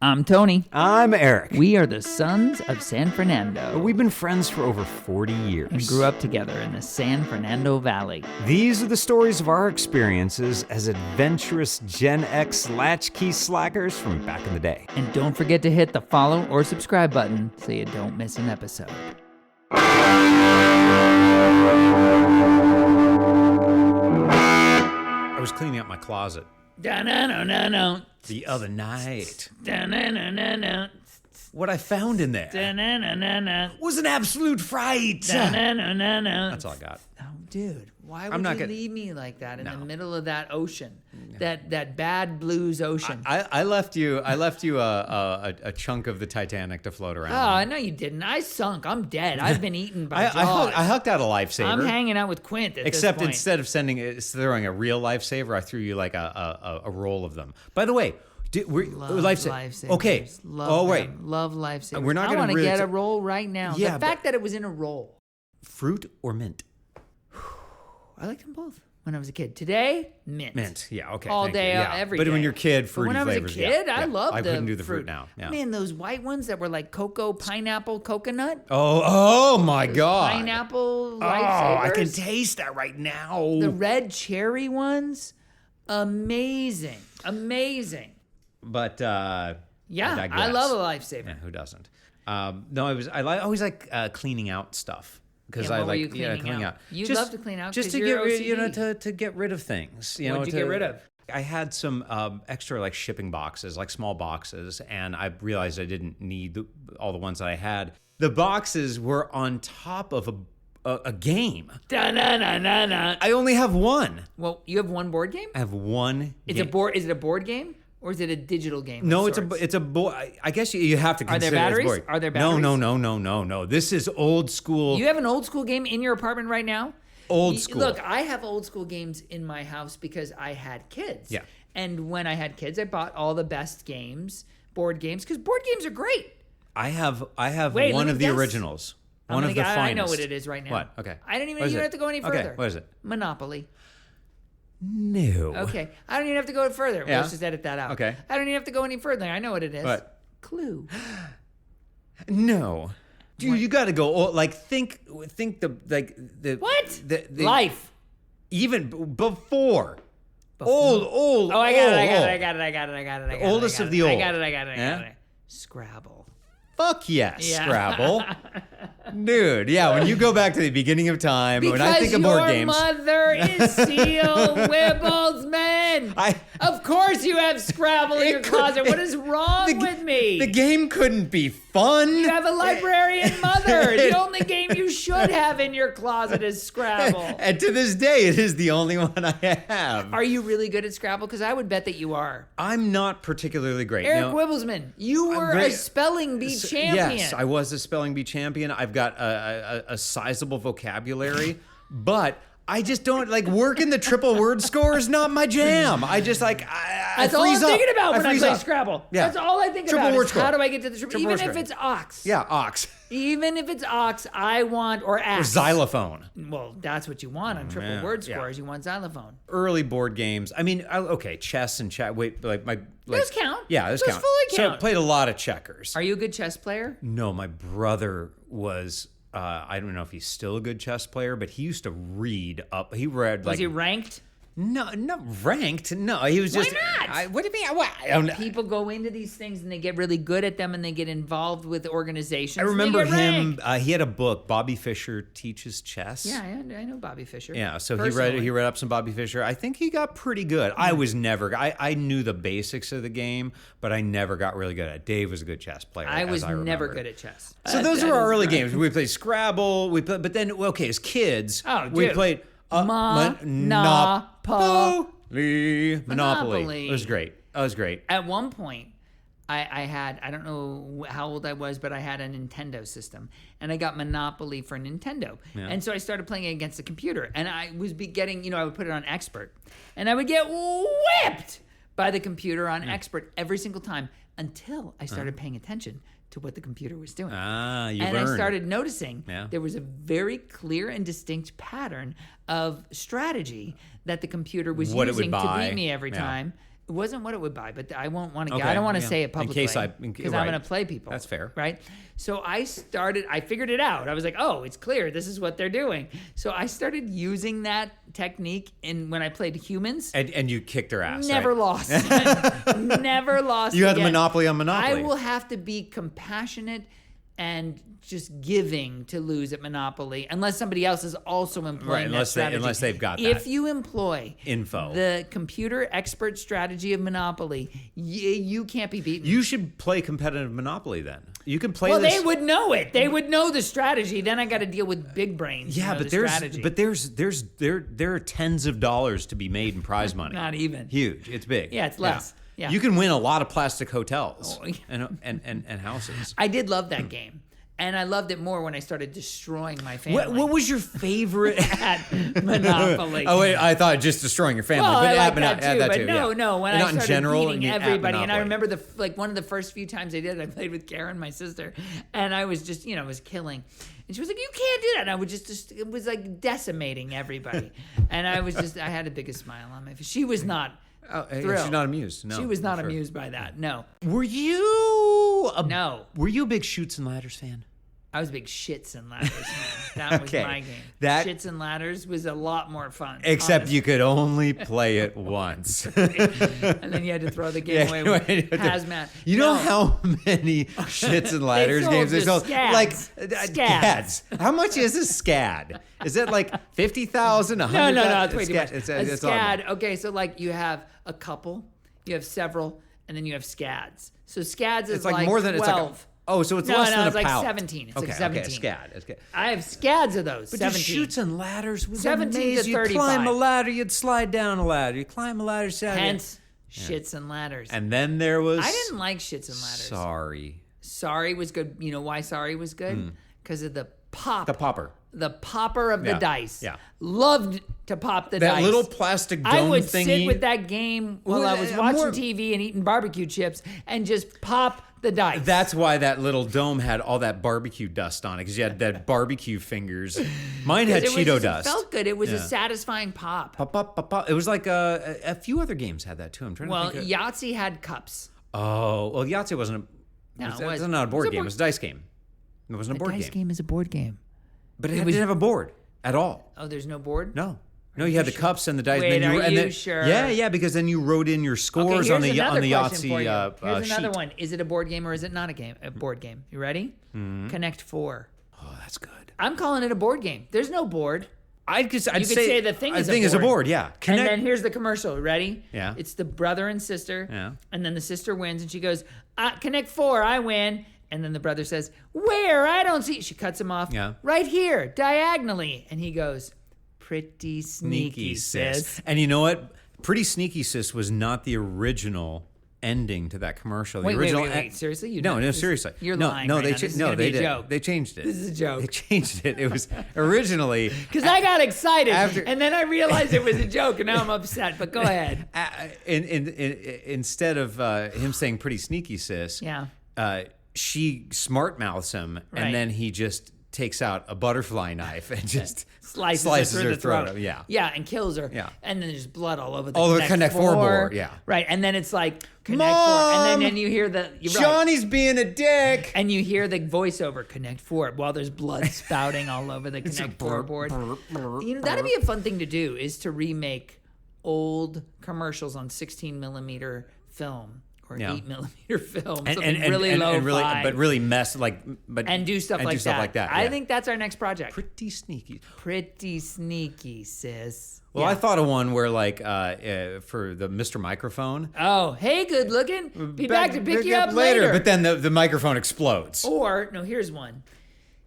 I'm Tony. I'm Eric. We are the sons of San Fernando. We've been friends for over 40 years. And grew up together in the San Fernando Valley. These are the stories of our experiences as adventurous Gen X latchkey slackers from back in the day. And don't forget to hit the follow or subscribe button so you don't miss an episode. I was cleaning out my closet Da-na-na-na-na. the other night. Da-na-na-na-na. What I found in there Da-na-na-na-na. was an absolute fright. Da-na-na-na-na. That's all I got. Oh, dude, why I'm would not you gonna- leave me like that in No. the middle of that ocean? That bad blues ocean. I left you a chunk of the Titanic to float around. Oh, no, you didn't. I sunk. I'm dead. I've been eaten by jaws. I hucked out a lifesaver. I'm hanging out with Quint at Except this point. instead of throwing a real lifesaver, I threw you like a roll of them. By the way, Love lifesavers. Okay. Love wait. them. Love lifesavers. We're not I gonna want to really get a roll right now. Yeah, the fact that it was in a roll. Fruit or mint? I liked them both when I was a kid. Today, mint. Mint. Yeah. Okay. All thank day, you. Yeah. every But day. when you're a kid, But fruity when I was flavors. a kid, yeah, I yeah. loved the I couldn't do the fruit now. Yeah. Man, those white ones that were like cocoa, pineapple, coconut. Oh my God. Pineapple Oh, lifesavers. I can taste that right now. The red cherry ones. Amazing. But Yeah, digress. I love a lifesaver. Yeah, who doesn't? No, I always like cleaning out stuff because Yeah, I what were like you cleaning cleaning out? out. You Just- love to clean out just 'cause to you're get rid, OCD. to get rid of things. You know, What'd you get rid of? I had some extra like shipping boxes, like small boxes, and I realized I didn't need all the ones that I had. The boxes were on top of a game. Da-na-na-na-na. I only have one. Well, you have one board game? I have one. Is game. Is it a board game or is it a digital game? No, of it's sorts? a board. I guess you have to Are there consider it as batteries? board. Are there batteries? No. This is old school. You have an old school game in your apartment right now? Old school. Look, I have old school games in my house because I had kids. Yeah. And when I had kids, I bought all the best games, board games, because board games are great. I have Wait, let one me of the guess. originals. I'm One gonna of the guess- finest. I know what it is right now. What? Okay. I don't even. What is You don't it? have to go any further. Okay. What is it? Monopoly. No. Okay. I don't even have to go further. Yeah. Let's just edit that out. Okay. I don't even have to go any further. I know what it is. What? Clue. No. Dude, you got to go. Like think the What? the Life. even before. Old. Oh, I got it. Oldest of the old. I got it. Yeah? Scrabble. Fuck yes, Yeah. Scrabble. Dude, yeah, when you go back to the beginning of time, when I think of board games. Because your mother is Seal Wibblesman. Of course you have Scrabble in your closet. What is wrong with me? The game couldn't be fun. You have a librarian mother. The only game you should have in your closet is Scrabble. And to this day, it is the only one I have. Are you really good at Scrabble? Because I would bet that you are. I'm not particularly great. Eric Wibblesman, you were a great. spelling bee champion. Yes, I was a spelling bee champion. I've got a sizable vocabulary, but I just don't like working the triple word score is not my jam. I just like That's all I'm freeze up. thinking about when I freeze play up. Scrabble. Yeah. That's all I think Triple about word is score. how do I get to the triple, Triple even word if score. it's ox. Yeah, ox Even if it's ox, I want, or or axe. xylophone. Well, that's what you want on triple man. word Yeah. scores. You want xylophone. Early board games. I mean, okay, chess and check. Wait, like my Those count. Yeah, those Those count. fully So I count. played a lot of checkers. Are you a good chess player? No, my brother was. I don't know if he's still a good chess player, but he used to read up. He read like Was he ranked? no, not ranked. No, he was just. not? What do you mean? I don't know. People go into these things and they get really good at them and they get involved with organizations. I and they remember get him. ranked. He had a book. Bobby Fischer Teaches Chess. Yeah, I know Bobby Fischer. Yeah, so Personally. he read up some Bobby Fischer. I think he got pretty good. I was never. I knew the basics of the game, but I never got really good at it. Dave was a good chess player. I was as I never remember. good at chess. So those That were our is early right. games. We played Scrabble. But then okay, as kids, Oh, we dude. played Monopoly. It was great. It was great. At one point, I had, I don't know how old I was, but I had a Nintendo system. And I got Monopoly for Nintendo. Yeah. And so I started playing it against the computer. And I was getting, I would put it on expert. And I would get whipped by the computer on expert every single time until I started paying attention to what the computer was doing. You and learned. I started noticing Yeah. there was a very clear and distinct pattern of strategy that the computer was What it would using to buy. beat me every Yeah. time. It wasn't what it would buy, but I won't want to. Okay, I don't want to yeah. say it publicly In case because right. I'm going to play people. That's fair. Right? So I figured it out. I was like, oh, it's clear. This is what they're doing. So I started using that technique when I played humans. And you kicked their ass. Never right? lost. Never lost. You had the again. monopoly on Monopoly. I will have to be compassionate and just giving to lose at Monopoly, unless somebody else is also employing that strategy. Unless they've got that. If you employ info, the computer expert strategy of Monopoly, you can't be beaten. You should play competitive Monopoly then. You can play. Well, this. they would know it. They would know the strategy. Then I got to deal with big brains. Yeah, but there are tens of dollars to be made in prize money. Not even huge. It's big. Yeah, it's less. Yeah. You can win a lot of plastic hotels and houses. I did love that game. And I loved it more when I started destroying my family. What was your favorite at Monopoly? Oh wait, I thought just destroying your family. Well, but I like that that too. yeah. But no. When and I not in started general, beating at everybody, and I Monopoly. remember one of the first few times I did it, I played with Karen, my sister, and I was just was killing. And she was like, "You can't do that." And I would just it was like decimating everybody. And I had the biggest smile on my face. She was not. Thrilled. She's not amused. No, she was not sure. amused by that. No. Were you No. Were you a big Chutes and Ladders fan? I was a big Shits and Ladders man. That was Okay. my game. That- Shits and Ladders was a lot more fun. Except honestly. you could only play it once. And then you had to throw the game away with hazmat. You know how many Shits and Ladders sold games they the sold? scads. Like Scads. How much is a scad? Is it like 50,000, 100,000? No, it's way too much. It's a a scad. Okay, so like you have a couple, you have several, and then you have scads. So scads is It's like more than 12. it's like. Oh, so it's less than it's a like pound. 17. It's okay, like 17. Okay, scad. It's scad. I have scads of those. But 17. the Chutes and Ladders was 17 to amazing. You'd 35. climb a ladder, you'd slide down a ladder, you'd climb a ladder, slide Hence, Shits and Ladders. And then there was. I didn't like Shits and Ladders. Sorry. Sorry was good. You know why Sorry was good? Because of the pop. The popper. The popper of the dice. Yeah. Loved to pop the dice. That little plastic dome I would thingy. sit with that game while Well, I was watching more- TV and eating barbecue chips and just pop the dice. That's why that little dome had all that barbecue dust on it, because you had that barbecue fingers. Mine had Cheeto dust. It felt good. It was Yeah. a satisfying pop. Pop, pop, pop, pop. It was like a few other games had that too. I'm trying Well, to think. Yahtzee had cups. Oh, well, Yahtzee wasn't. No, It's it was- not a board it was a game. It board- was a dice game. It wasn't a board Dice game. game is a board game. But it didn't have a board at all. Oh, there's no board? No. No, you had the cups and the dice. Wait, and then are and you then, sure? Yeah, because then you wrote in your scores Okay, on the here's another question for you. Yahtzee Here's another sheet. one. Is it a board game or is it not a board game? You ready? Connect 4. Oh, that's good. I'm calling it a board game. There's no board. I'd You could say the thing is a board. is a board, yeah. And then here's the commercial. Ready? Yeah. It's the brother and sister. Yeah. And then the sister wins and she goes, Connect 4, I win. And then the brother says, Where? I don't see. She cuts him off. Yeah. Right here, diagonally. And he goes, Pretty sneaky, sis. And you know what? Pretty Sneaky Sis was not the original ending to that commercial. The Wait, original wait. Seriously? You No, know- seriously. You're no, lying No, right they now. This is no, gonna they be a did. joke. They changed it. This is a joke. They changed it. It was originally Because I got excited, After- and then I realized it was a joke, and now I'm upset. But go ahead. instead of him saying "Pretty Sneaky Sis," Yeah. She smart mouths him, Right. and then he just takes out a butterfly knife and just Slices her through the throat. throat. Yeah. Yeah, and kills her. Yeah. And then there's blood all over the All over Connect Connect 4 4 board, yeah. Right. And then it's like Connect 4. And then you hear the you're right. Johnny's being a dick. And you hear the voiceover Connect 4 while there's blood spouting all over the Connect 4 board. You know, that'd be a fun thing to do, is to remake old commercials on 16 millimeter film or Yeah. 8 millimeter film. And Something really low but really mess and do stuff like that. I yeah. think that's our next project. Pretty sneaky. Pretty sneaky, sis. Well, Yeah. I thought of one where, like, for the Mr. Microphone. Oh, hey, good looking. Be back to pick you up later. But then the microphone explodes. Or, no, here's one.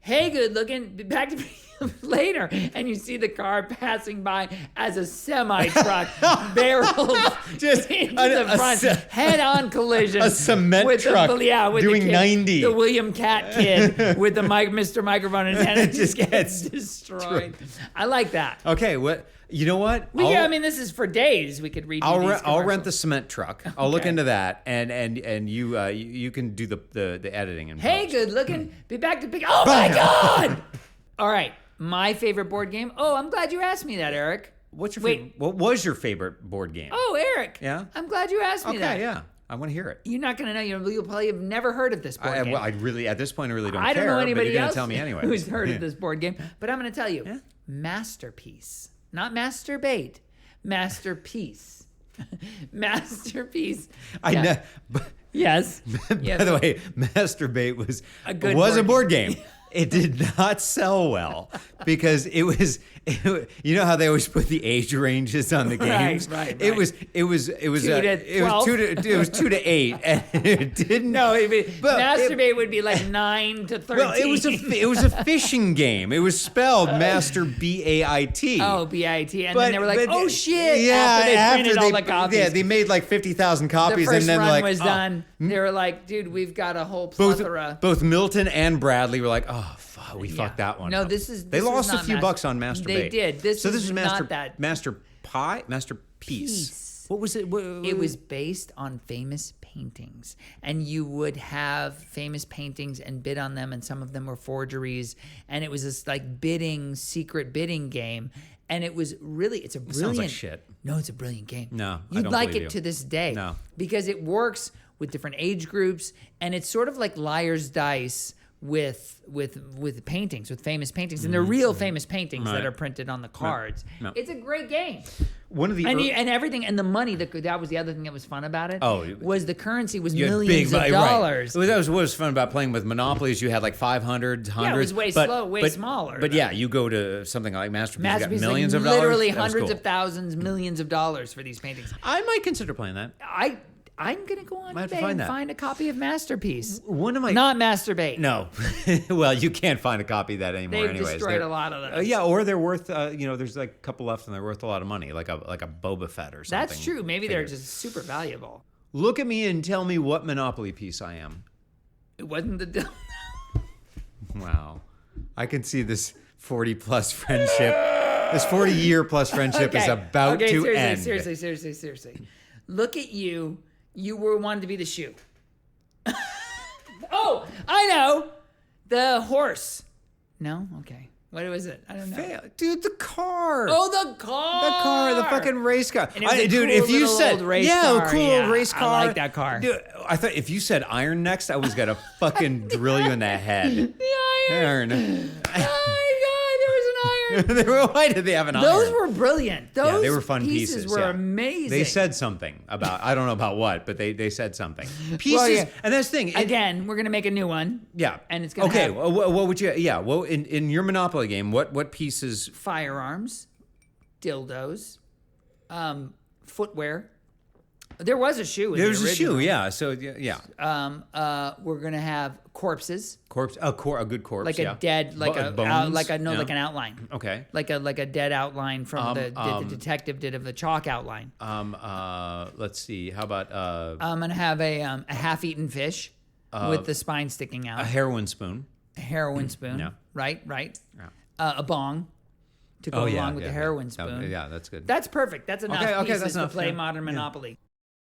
Hey, good looking. Be back to pick you up later. And you see the car passing by as a semi truck barrels Just into a the front, head-on collision. a cement with truck with doing the kid, 90. The William Cat kid with the Mr. Microphone in his hand, and It just just gets gets destroyed. I like that. Okay, what? You know what? I mean, this is for days. We could read. I'll rent the cement truck. I'll look into that, and you can do the editing and Hey, post. good looking. Be back to pick. Oh my God! All right, my favorite board game. Oh, I'm glad you asked me that, Eric. What's your Wait. favorite? What was your favorite board game? Oh, Eric. Yeah? I'm glad you asked me okay, that. yeah. I want to hear it. You're not going to know. You'll probably have never heard of this board game. Well, I really, at this point, I really don't I care. don't know but anybody you're gonna else tell me anyway. who's heard of this board game, but I'm going to tell you. Masterpiece. Not masturbate. Masterpiece. Masterpiece. I Yeah. know. Yes. By Yes. the way, Masturbate was A good a board board game. It did not sell well because you know how they always put the age ranges on the games. Right. It was 2 to 8, and it didn't. No, But masturbate would be like 9 to 13. Well, it was a fishing game. It was spelled Master BAIT. Oh, B-I-T. And then they were like, oh, shit. Yeah, after they printed all the copies. Yeah, they made like 50,000 The copies, first and then run like was done. They were like, dude, we've got a whole plethora. both Milton and Bradley were like, oh, fuck, we fucked that one. No, up. this They is lost a not few bucks on Masturbate. They did. This is not that. Masterpiece. Piece. What was it? It was based on famous paintings, and you would have famous paintings and bid on them, and some of them were forgeries, and it was this like secret bidding game, and it was really, it's a brilliant. Sounds like shit. No, it's a brilliant game. No, I you'd don't like believe it you. to this day. No. Because it works with different age groups, and it's sort of like Liar's Dice with paintings, with famous paintings, and they're real famous paintings that Right. are printed on the cards. No. It's a great game. One of the And everything, and the money, that was the other thing that was fun about it. Oh. Was the currency was You had millions of right. dollars. That was what was fun about playing with Monopolies. You had like 500, hundreds. Yeah, it was way smaller. But yeah, you go to something like Masterpiece, you got Masterpiece, millions like of dollars. literally That was hundreds cool. of thousands, millions of dollars for these paintings. I might consider playing that. I'm gonna go on Might have to eBay find and that. find a copy of Masterpiece. One of my Not Masturbate. No, well, you can't find a copy of that anymore. They've anyways, destroyed a lot of those. Yeah, or they're worth. There's like a couple left, and they're worth a lot of money, like a Boba Fett or something. That's true. Maybe they're figure. just super valuable. Look at me and tell me what Monopoly piece I am. It wasn't the. Wow, I can see this 40+ friendship. This 40-year plus friendship is about to end. Seriously. Look at you. You were wanted to be the shoe. Oh, I know. The horse. No? Okay. What was it? I don't know. Dude, the car. Oh, the car. The fucking race car. And it was a Dude, cool if you little said old race a car. cool Yeah, old race I car. like that car. Dude, I thought if you said iron next, I was gonna fucking drill you in the head. The iron. Iron. Oh, my God. There was an iron. Why did they have an Those iron? were brilliant. Those Yeah, they were fun pieces. pieces. Were yeah. amazing. They said something about, I don't know about what, but they said something. Pieces, Well, yeah. and that's the thing. Again, we're going to make a new one. Yeah. And it's going to okay. have What would you? Yeah. Well, in your Monopoly game, what pieces? firearms, dildos, footwear. There was a shoe in There the was a original. shoe. Yeah. So yeah. We're going to have corpses. Corpse. A good corpse. Like yeah. a dead, like bones, like yeah. an outline. Okay. Like a dead outline from the detective did of the chalk outline. Let's see. How about I'm gonna have a half-eaten fish with the spine sticking out. a heroin spoon? A heroin spoon. Yeah. Right. Yeah. A bong to go along with the heroin spoon. Yeah, that's good. That's perfect. That's enough Okay, pieces that's to enough, play yeah. Modern Monopoly.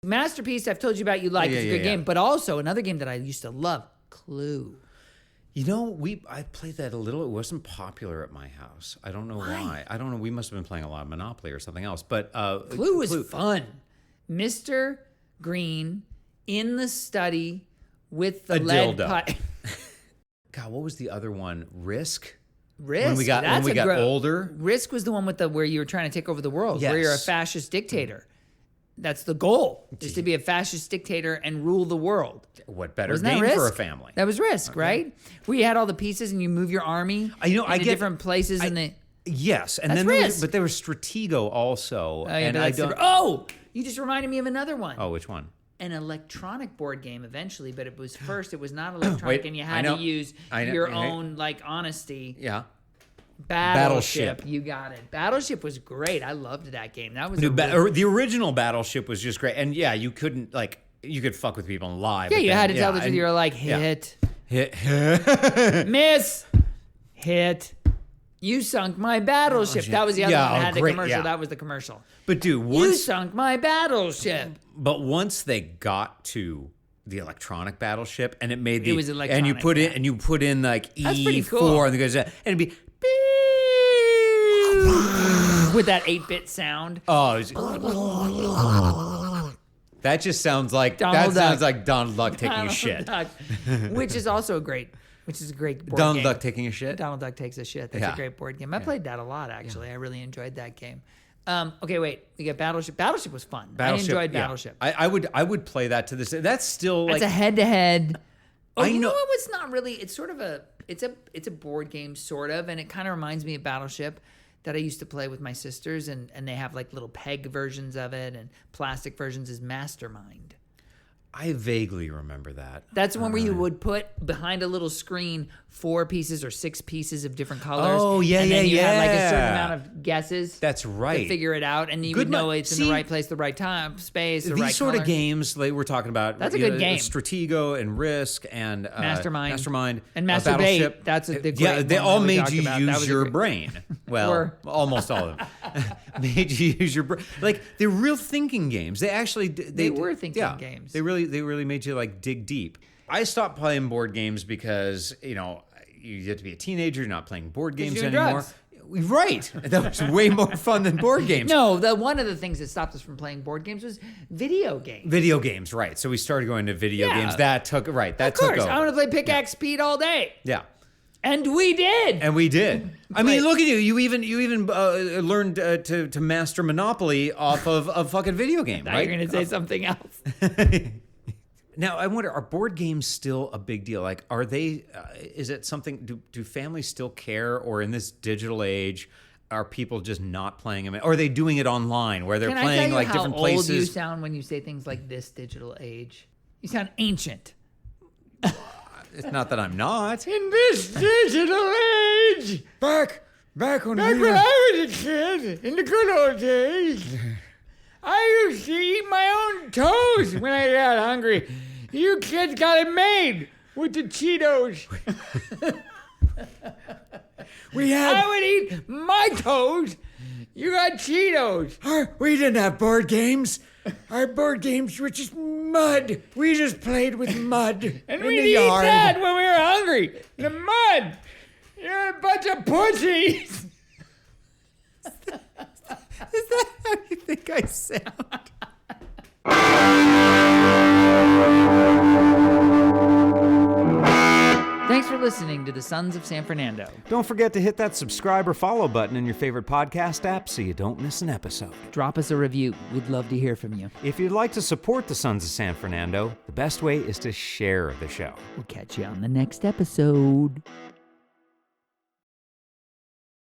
Masterpiece, I've told you about. You like. It's a good game, but also another game that I used to love, Clue. You know, I played that a little. It wasn't popular at my house. I don't know why. I don't know. We must have been playing a lot of Monopoly or something else. But Clue was fun. Mr. Green in the study with the lead dildo. pipe. God, what was the other one? Risk. Risk. When we got older. Risk was the one with where you were trying to take over the world, where Yes. you're a fascist dictator. That's the goal, is to be a fascist dictator and rule the world. What better Wasn't that game Risk? for a family? That was Risk, right? Where you had all the pieces and you move your army I get different places in the... Yes, and That's then Risk. but there was Stratego also, and I don't. You just reminded me of another one. Oh, which one? An electronic board game eventually, but it was not electronic, Wait, and you I had know. to use I know. your Hey. own honesty. Yeah. Battleship. You got it. Battleship was great. I loved that game. That was The original Battleship was just great, and yeah, you couldn't you could fuck with people live. yeah. but You then- had to tell the and- truth. You were like, yeah. hit, miss, hit. You sunk my battleship. That was the other Yeah, one that had the great, commercial. yeah. That was the commercial. But dude, You once sunk my battleship. but once they got to the electronic Battleship, and it made It was and you electronic, put yeah. in like That's pretty E4 cool. and it goes and it'd be with that 8-bit sound. Oh, that just sounds like Donald Duck. Donald Duck taking a shit. Duck, which is a great board Donald game. Duck taking a shit. Donald Duck takes a shit. That's a great board game. I played that a lot, actually. I really enjoyed that game. Okay, wait. We got Battleship. Battleship was fun. I enjoyed Battleship. I would play that to this. That's still That's like a head-to-head. Oh, you know know- what? It's not really. It's sort of it's a board game, sort of, and it kind of reminds me of Battleship that I used to play with my sisters, and they have like little peg versions of it, and plastic versions is Mastermind. I vaguely remember that. That's one where you would put behind a little screen 4 pieces or 6 pieces of different colors. Oh, yeah, and then you had like a certain yeah. amount of guesses. That's To right. figure it out, and you would know it's in the right place, the right time, space, the These right sort color. of games, like we're talking about. That's a good game. Stratego and Risk and Mastermind. And Battleship. Masturbate. That's the great Yeah, they one all that we made talked you about. That use was a your great- brain. Well, Or- almost all of them made you use your brain. Like they're real thinking games. They actually They were thinking games. They really made you like dig deep. I stopped playing board games because you get to be a teenager. You're not playing board games you're doing anymore. drugs. Right. That was way more fun than board games. No, one of the things that stopped us from playing board games was video games. Video games, right. So we started going to video Yeah. games. That took Of took course, over. I want to play Pickaxe Speed all day, Yeah. and we did. And we did. I mean, Right. look at you. You even learned to master Monopoly off of a fucking video game, Now right? you're going to say something else. Now, I wonder, are board games still a big deal? Like, are they, is it something, do families still care? Or in this digital age, are people just not playing them? Or are they doing it online where they're Can I playing tell you like how different old you places? sound when you say things like this digital age? You sound ancient. It's not that I'm not. In this digital age, Back when I was a kid, in the good old days, I used to eat my own toes when I got hungry. You kids got it made with the Cheetos. I would eat my toes. You got Cheetos. We didn't have board games. Our board games were just mud. We just played with mud And we'd eat that when we were hungry. The mud. You're a bunch of pussies. Is that how you think I sound? Thanks for listening to the Sons of San Fernando. Don't forget to hit that subscribe or follow button in your favorite podcast app so you don't miss an episode. Drop us a review. We'd love to hear from you. If you'd like to support the Sons of San Fernando, the best way is to share the show. We'll catch you on the next episode.